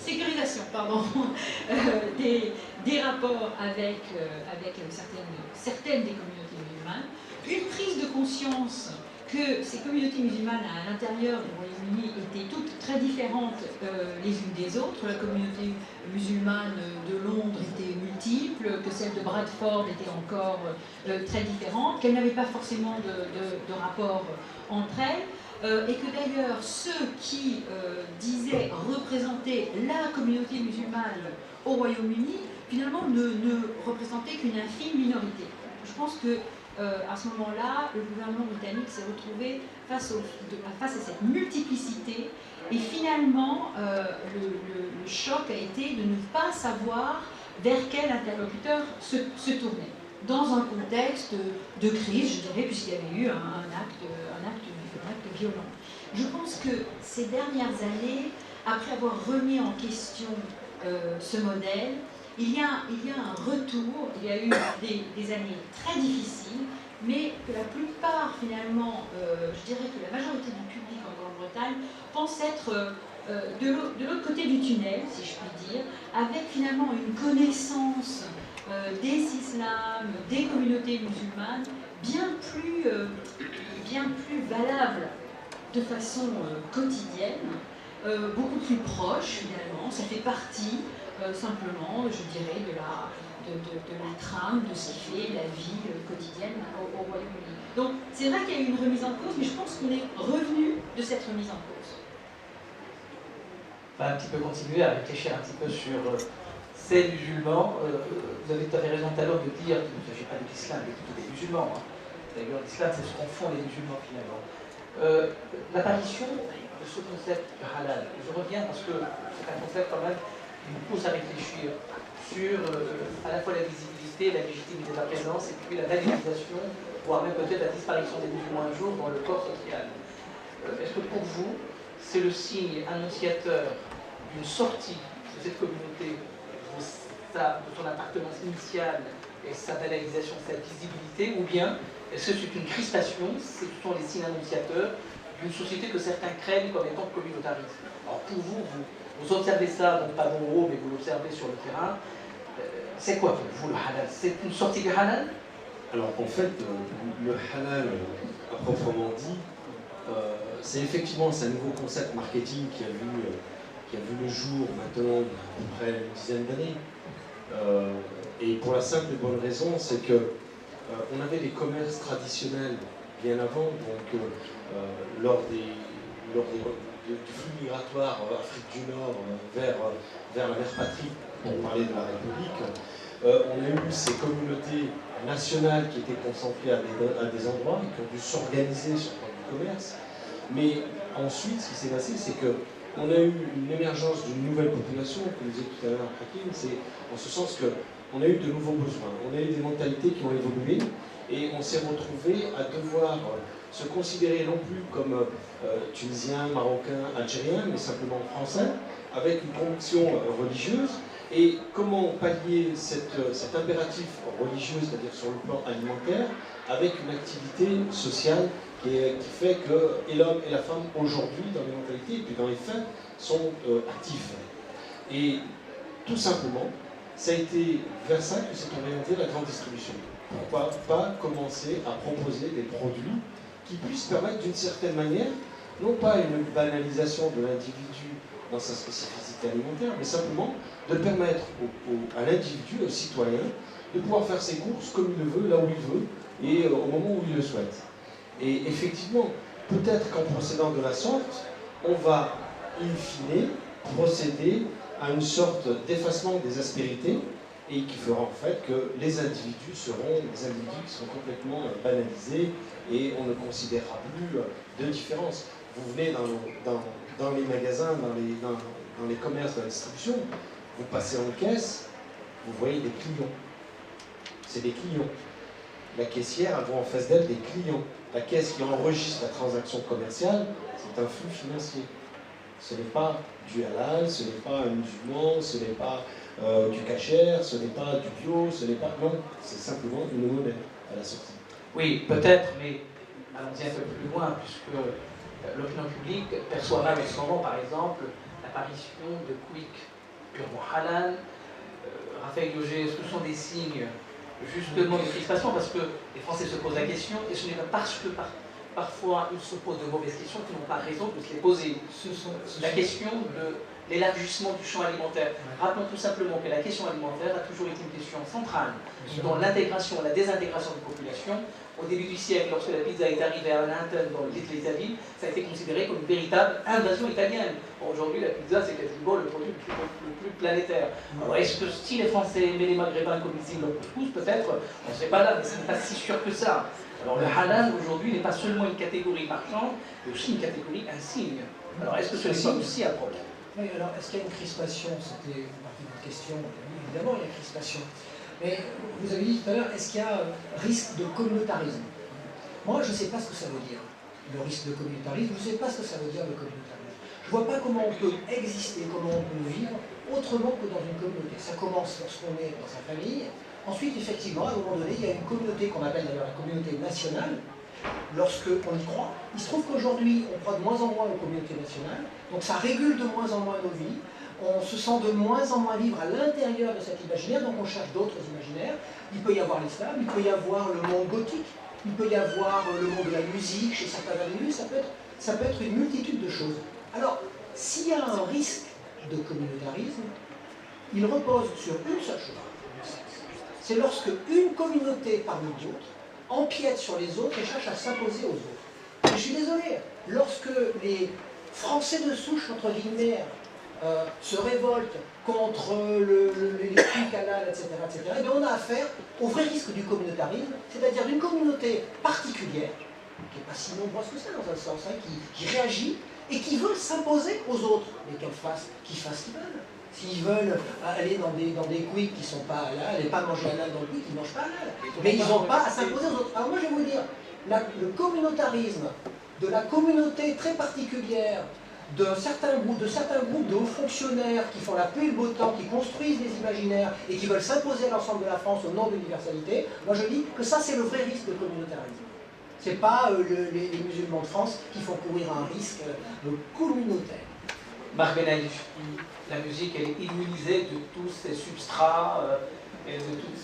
sécurisation pardon, des rapports avec certaines des communautés musulmanes, une prise de conscience que ces communautés musulmanes à l'intérieur du Royaume-Uni étaient toutes très différentes les unes des autres. La communauté musulmane de Londres était multiple, que celle de Bradford était encore très différente, qu'elles n'avaient pas forcément de rapport entre elles, et que d'ailleurs ceux qui disaient représenter la communauté musulmane au Royaume-Uni, finalement ne représentaient qu'une infime minorité. Je pense que à ce moment-là, le gouvernement britannique s'est retrouvé face à cette multiplicité et finalement, le choc a été de ne pas savoir vers quel interlocuteur se tourner. Dans un contexte de crise, je dirais, puisqu'il y avait eu un acte violent. Je pense que ces dernières années, après avoir remis en question ce modèle, il y a un retour, il y a eu des années très difficiles, mais que la plupart, finalement, je dirais que la majorité du public en Grande-Bretagne pense être de l'autre côté du tunnel, si je puis dire, avec finalement une connaissance des islams, des communautés musulmanes, bien plus valable de façon quotidienne, beaucoup plus proche finalement, ça fait partie simplement, je dirais, de la trame de ce qui fait la vie quotidienne au Royaume-Uni. Donc c'est vrai qu'il y a eu une remise en cause, mais je pense qu'on est revenu de cette remise en cause. On va un petit peu continuer à réfléchir un petit peu sur ces musulmans. Vous avez tout à fait raison tout à l'heure de dire qu'il ne s'agit pas de l'islam, mais plutôt des musulmans. Hein. D'ailleurs, l'islam, c'est ce qu'on font les musulmans finalement. L'apparition de ce concept de halal, je reviens parce que c'est un concept quand même qui nous pousse à réfléchir sur à la fois la visibilité, la légitimité de la présence et puis la radicalisation, voire même peut-être la disparition des musulmans un jour dans le corps social. Est-ce que pour vous, c'est le signe annonciateur d'une sortie de cette communauté, de son appartenance initiale et sa banalisation, sa visibilité, ou bien est-ce que c'est une crispation, ce sont les signes annonciateurs d'une société que certains craignent comme étant communautariste? Alors pour vous, vous observez ça, donc pas en haut, mais vous l'observez sur le terrain. C'est quoi pour vous le halal? C'est une sortie du halal? Alors en fait, le halal, à proprement dit, c'est effectivement un nouveau concept marketing qui a vu le jour maintenant il y a à peu près une dizaine d'années. Et pour la simple et bonne raison, c'est que on avait des commerces traditionnels bien avant, donc lors du flux migratoire Afrique du Nord vers la mère patrie, pour parler de la République, on a eu ces communautés nationales qui étaient concentrées à des endroits et qui ont dû s'organiser sur le plan du commerce. Mais ensuite, ce qui s'est passé, c'est qu'on a eu une émergence d'une nouvelle population, comme disait tout à l'heure Hakim, c'est en ce sens qu'on a eu de nouveaux besoins, on a eu des mentalités qui ont évolué, et on s'est retrouvé à devoir se considérer non plus comme Tunisien, Marocain, Algérien, mais simplement Français, avec une conviction religieuse. Et comment pallier cet impératif religieux, c'est-à-dire sur le plan alimentaire, avec une activité sociale qui fait que et l'homme et la femme aujourd'hui, dans les mentalités et puis dans les faits, sont actifs. Et tout simplement, ça a été vers ça que s'est orientée la grande distribution. Pourquoi pas commencer à proposer des produits qui puissent permettre d'une certaine manière, non pas une banalisation de l'individu dans sa spécificité alimentaire, mais simplement de permettre à l'individu, au citoyen, de pouvoir faire ses courses comme il le veut, là où il veut, et au moment où il le souhaite. Et effectivement, peut-être qu'en procédant de la sorte, on va, in fine, procéder à une sorte d'effacement des aspérités, et qui fera en fait que les individus seront des individus qui seront complètement banalisés, et on ne considérera plus de différence. Vous venez dans les magasins, dans les commerces de la distribution, vous passez en caisse, vous voyez des clients. C'est des clients. La caissière, elle voit en face d'elle des clients. La caisse qui enregistre la transaction commerciale, c'est un flux financier. Ce n'est pas du halal, ce n'est pas un musulman, ce n'est pas du kasher, ce n'est pas du bio, ce n'est pas... Non, c'est simplement une monnaie à la sortie. Oui, peut-être, mais allons-y un peu plus loin, puisque l'opinion publique perçoit mal en ce moment, par exemple, l'apparition de quick purement halal. Raphaël Auger, est-ce que ce sont des signes justement de crispation? Parce que les Français se posent la question, et ce n'est pas parce que parfois ils se posent de mauvaises questions qu'ils n'ont pas raison de se les poser. La question de l'élargissement du champ alimentaire. Rappelons tout simplement que la question alimentaire a toujours été une question centrale dans l'intégration et la désintégration des populations. Au début du siècle, lorsque la pizza est arrivée à Manhattan, dans l'Italie, ça a été considéré comme une véritable invasion italienne. Aujourd'hui, la pizza, c'est quasiment le produit le plus planétaire. Alors, est-ce que si les Français aimaient les Maghrébins comme ils aiment leur couscous, peut-être, on ne serait pas là, mais ce n'est pas si sûr que ça. Alors, le halal, aujourd'hui, n'est pas seulement une catégorie marchande, mais aussi une catégorie insigne. Alors, est-ce que ce n'est pas aussi un problème? Oui, alors, est-ce qu'il y a une crispation? C'était une partie de votre question. Évidemment, il y a une crispation. Mais vous avez dit tout à l'heure, est-ce qu'il y a risque de communautarisme? Moi, je ne sais pas ce que ça veut dire, le risque de communautarisme. Je ne sais pas ce que ça veut dire, le communautarisme. Je ne vois pas comment on peut exister, comment on peut vivre autrement que dans une communauté. Ça commence lorsqu'on est dans sa famille. Ensuite, effectivement, à un moment donné, il y a une communauté qu'on appelle d'ailleurs la communauté nationale, lorsqu'on y croit. Il se trouve qu'aujourd'hui, on croit de moins en moins aux communautés nationales, donc ça régule de moins en moins nos vies. On se sent de moins en moins vivre à l'intérieur de cet imaginaire, donc on cherche d'autres imaginaires. Il peut y avoir l'islam, il peut y avoir le monde gothique, il peut y avoir le monde de la musique, chez certains individus, ça peut être une multitude de choses. Alors, s'il y a un risque de communautarisme, il repose sur une seule chose. C'est lorsque une communauté parmi d'autres empiète sur les autres et cherche à s'imposer aux autres. Et je suis désolé, lorsque les Français de souche, entre guillemets, se révoltent contre les trucs halal, etc., et bien on a affaire au vrai risque du communautarisme, c'est-à-dire d'une communauté particulière, qui n'est pas si nombreuse que ça dans un sens, hein, qui réagit et qui veut s'imposer aux autres, mais qu'ils fassent ce qu'ils veulent. S'ils veulent aller dans des quicks qui ne sont pas halal, et pas manger halal dans le quick, ils ne mangent pas halal. Mais ils n'ont pas à s'imposer aux autres. Alors moi je vais vous dire, le communautarisme de la communauté très particulière, de certains groupes de hauts fonctionnaires qui font la pluie et le beau temps, qui construisent des imaginaires et qui veulent s'imposer à l'ensemble de la France au nom de l'universalité, moi je dis que ça c'est le vrai risque de communautarisme. Ce n'est pas les musulmans de France qui font courir un risque communautaire. Marc Benaïf, la musique elle est immunisée de tous ces substrats et de toutes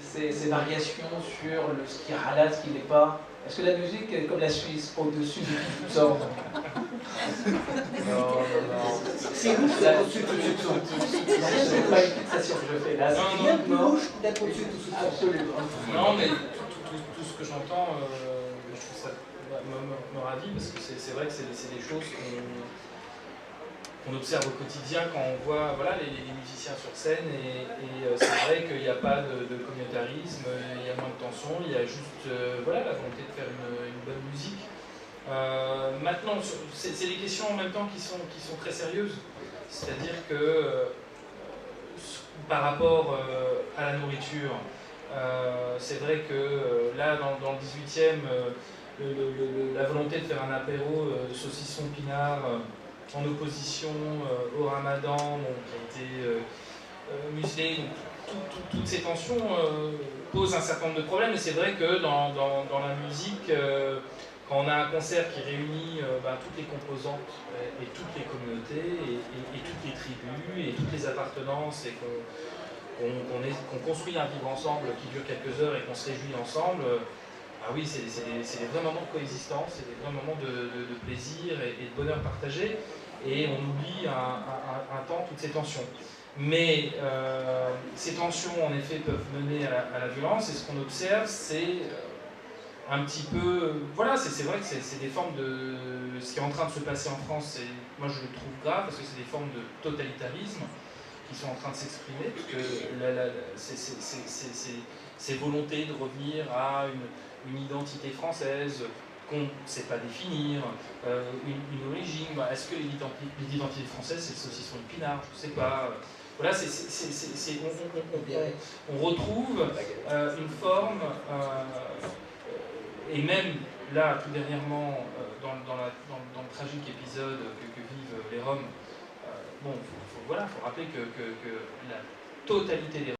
ces variations sur ce qui est halal, ce qui n'est pas. Est-ce que la musique est comme la Suisse, au-dessus de toutes sortes? Non. C'est louche d'être au-dessus de tout. C'est pas une fixation que je fais là. C'est bien plus louche d'être au-dessus de tout. Absolument. Non, mais tout ce que j'entends, je trouve ça me ravit parce que c'est vrai que c'est des choses qu'on observe au quotidien quand on voit voilà, les musiciens sur scène et c'est vrai qu'il n'y a pas de communautarisme, il y a moins de tension, il y a juste voilà, la volonté de faire une bonne musique. Maintenant, c'est des questions en même temps qui sont très sérieuses, c'est-à-dire que par rapport à la nourriture, c'est vrai que là dans le 18e, la volonté de faire un apéro saucisson pinard en opposition au ramadan, qui a été muselé, toutes ces tensions posent un certain nombre de problèmes, et c'est vrai que dans la musique, quand on a un concert qui réunit toutes les composantes et toutes les communautés et toutes les tribus et toutes les appartenances et qu'on construit un vivre ensemble qui dure quelques heures et qu'on se réjouit ensemble, oui, c'est des vrais moments de coexistence, c'est des vrais moments de plaisir et de bonheur partagé, et on oublie un temps toutes ces tensions. Mais ces tensions, en effet, peuvent mener à la violence, et ce qu'on observe, c'est un petit peu... Voilà, c'est vrai que c'est des formes de... Ce qui est en train de se passer en France, moi je le trouve grave, parce que c'est des formes de totalitarisme qui sont en train de s'exprimer, parce que ces volontés de revenir à une identité française qu'on ne sait pas définir, une origine. Est-ce que l'identité française c'est le saucisson de pinard? Je ne sais pas. Voilà, on retrouve une forme, et même là, tout dernièrement, dans le tragique épisode que vivent les Roms, faut rappeler que la totalité des